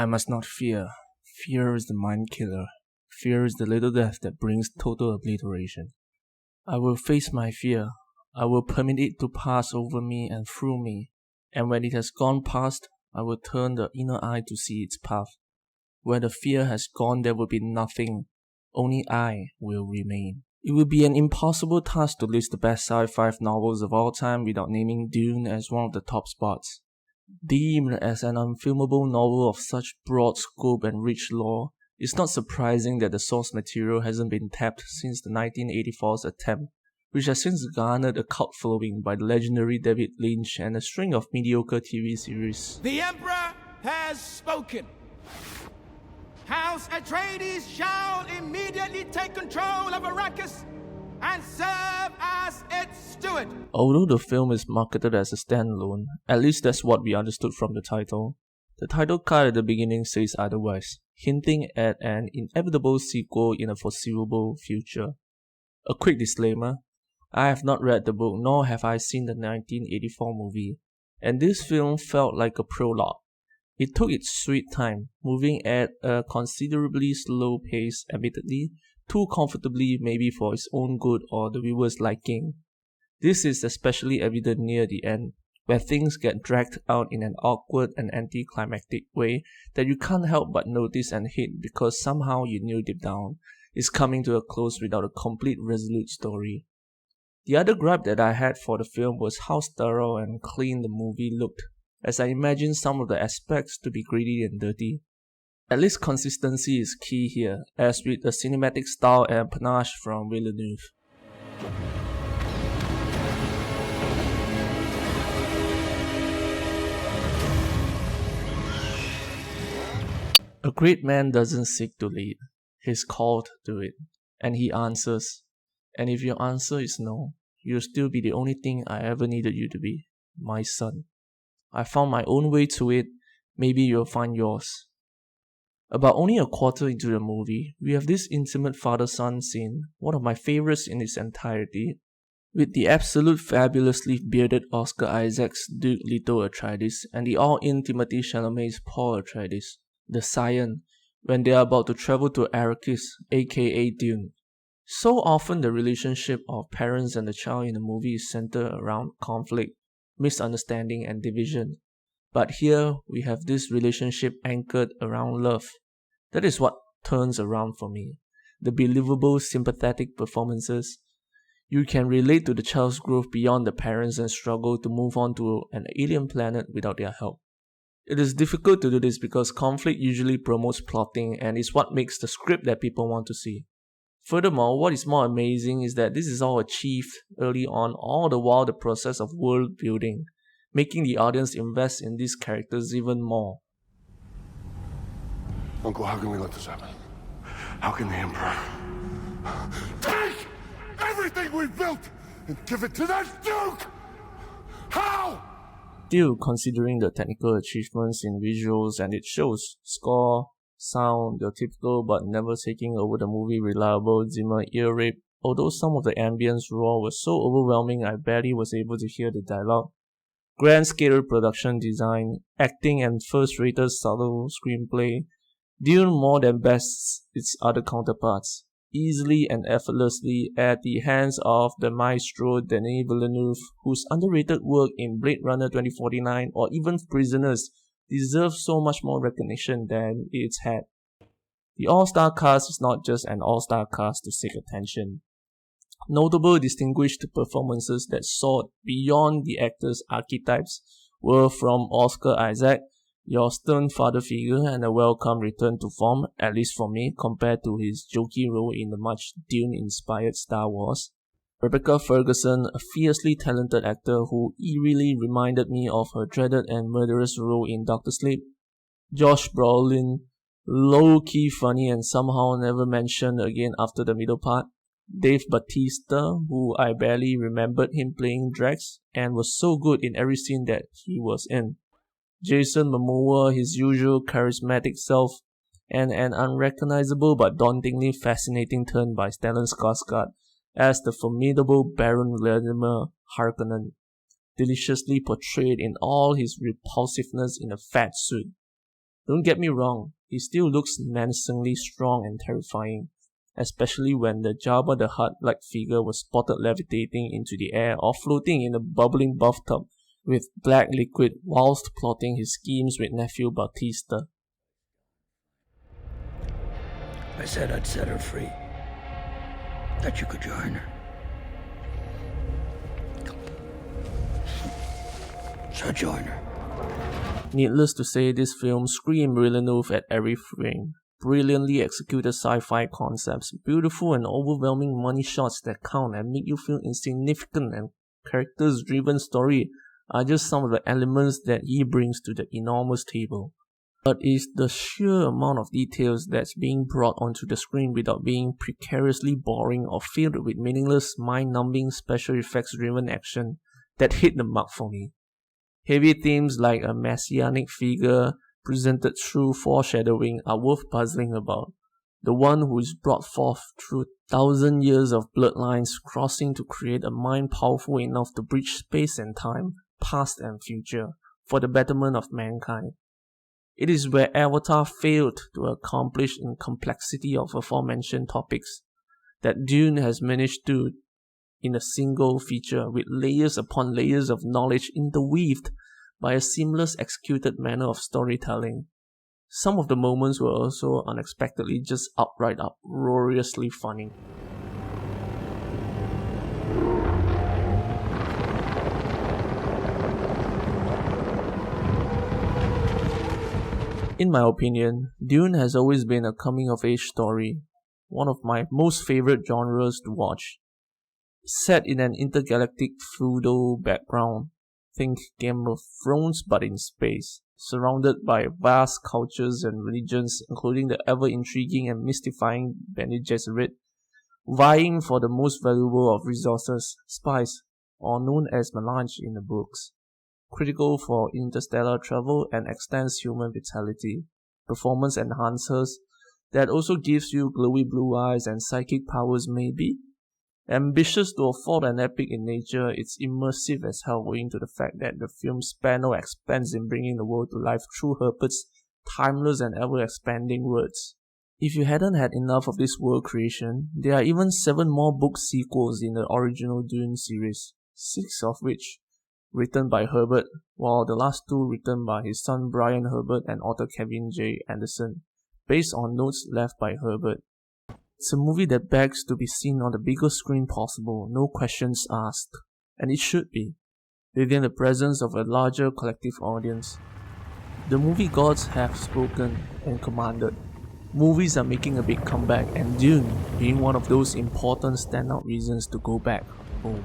I must not fear. Fear is the mind killer. Fear is the little death that brings total obliteration. I will face my fear. I will permit it to pass over me and through me. And when it has gone past, I will turn the inner eye to see its path. Where the fear has gone, there will be nothing. Only I will remain. It would be an impossible task to list the best sci-fi novels of all time without naming Dune as one of the top spots. Deemed as an unfilmable novel of such broad scope and rich lore, it's not surprising that the source material hasn't been tapped since the 1984's attempt, which has since garnered a cult following by the legendary David Lynch and a string of mediocre TV series. The Emperor has spoken. House Atreides shall immediately take control of Arrakis and serve as its steward. Although the film is marketed as a standalone, at least that's what we understood from the title, the title card at the beginning says otherwise, hinting at an inevitable sequel in a foreseeable future. A quick disclaimer, I have not read the book nor have I seen the 1984 movie, and this film felt like a prologue. It took its sweet time, moving at a considerably slow pace, admittedly, too comfortably maybe for its own good or the viewer's liking. This is especially evident near the end, where things get dragged out in an awkward and anticlimactic way that you can't help but notice and hate because somehow you knew deep down it's coming to a close without a complete resolute story. The other gripe that I had for the film was how thorough and clean the movie looked, as I imagined some of the aspects to be gritty and dirty. At least consistency is key here, as with the cinematic style and panache from Villeneuve. A great man doesn't seek to lead, he's called to it, and he answers. And if your answer is no, you'll still be the only thing I ever needed you to be, my son. I found my own way to it, maybe you'll find yours. About only a quarter into the movie, we have this intimate father-son scene, one of my favorites in its entirety, with the absolute fabulously bearded Oscar Isaac's Duke Leto Atreides and the all-in Timothée Chalamet's Paul Atreides, the Scion, when they are about to travel to Arrakis, aka Dune. So often the relationship of parents and the child in the movie is centered around conflict, misunderstanding and division. But here we have this relationship anchored around love. That is what turns around for me. The believable, sympathetic performances. You can relate to the child's growth beyond the parents and struggle to move on to an alien planet without their help. It is difficult to do this because conflict usually promotes plotting and is what makes the script that people want to see. Furthermore, what is more amazing is that this is all achieved early on, all the while the process of world building, making the audience invest in these characters even more. Uncle, how can we let this happen? How can the Emperor take everything we've built and give it to that Duke? How? Still, considering the technical achievements in visuals and its shows, score, sound, your typical but never taking over the movie reliable Zimmer ear rape, although some of the ambience roar was so overwhelming I barely was able to hear the dialogue. Grand scale production design, acting and first-rated subtle screenplay, Dune more than bests its other counterparts, easily and effortlessly at the hands of the maestro Denis Villeneuve, whose underrated work in Blade Runner 2049 or even Prisoners deserves so much more recognition than it's had. The all-star cast is not just an all-star cast to seek attention. Notable distinguished performances that soared beyond the actors' archetypes were from Oscar Isaac, your stern father figure and a welcome return to form, at least for me, compared to his jokey role in the much Dune-inspired Star Wars. Rebecca Ferguson, a fiercely talented actor who eerily reminded me of her dreaded and murderous role in Doctor Sleep. Josh Brolin, low-key funny and somehow never mentioned again after the middle part. Dave Bautista, who I barely remembered him playing Drax and was so good in every scene that he was in. Jason Momoa, his usual charismatic self, and an unrecognizable but dauntingly fascinating turn by Stellan Skarsgård as the formidable Baron Vladimir Harkonnen, deliciously portrayed in all his repulsiveness in a fat suit. Don't get me wrong, he still looks menacingly strong and terrifying, especially when the Jabba the Hutt-like figure was spotted levitating into the air or floating in a bubbling bathtub with black liquid whilst plotting his schemes with nephew Bautista. I said I'd set her free. That you could join her. So join her. Needless to say, this film screamed Villeneuve at every frame. Brilliantly executed sci-fi concepts, beautiful and overwhelming money shots that count and make you feel insignificant, and characters-driven story are just some of the elements that he brings to the enormous table. But it's the sheer amount of details that's being brought onto the screen without being precariously boring or filled with meaningless, mind-numbing special effects-driven action that hit the mark for me. Heavy themes like a messianic figure presented through foreshadowing are worth puzzling about. The one who is brought forth through 1,000 years of bloodlines crossing to create a mind powerful enough to bridge space and time, past and future, for the betterment of mankind. It is where Avatar failed to accomplish in complexity of aforementioned topics that Dune has managed to in a single feature with layers upon layers of knowledge interweaved by a seamless executed manner of storytelling. Some of the moments were also unexpectedly just outright uproariously funny. In my opinion, Dune has always been a coming-of-age story, one of my most favorite genres to watch. Set in an intergalactic feudal background, think Game of Thrones but in space, surrounded by vast cultures and religions including the ever-intriguing and mystifying Bene Gesserit, vying for the most valuable of resources, Spaihts, or known as melange in the books. Critical for interstellar travel and extends human vitality, performance enhancers that also gives you glowy blue eyes and psychic powers maybe. Ambitious to afford an epic in nature, it's immersive as hell owing to the fact that the film spared no expense in bringing the world to life through Herbert's timeless and ever-expanding words. If you hadn't had enough of this world creation, there are even 7 more book sequels in the original Dune series, 6 of which written by Herbert, while the last 2 written by his son Brian Herbert and author Kevin J. Anderson, based on notes left by Herbert. It's a movie that begs to be seen on the biggest screen possible, no questions asked, and it should be, within the presence of a larger collective audience. The movie gods have spoken and commanded. Movies are making a big comeback, and Dune being one of those important standout reasons to go back home.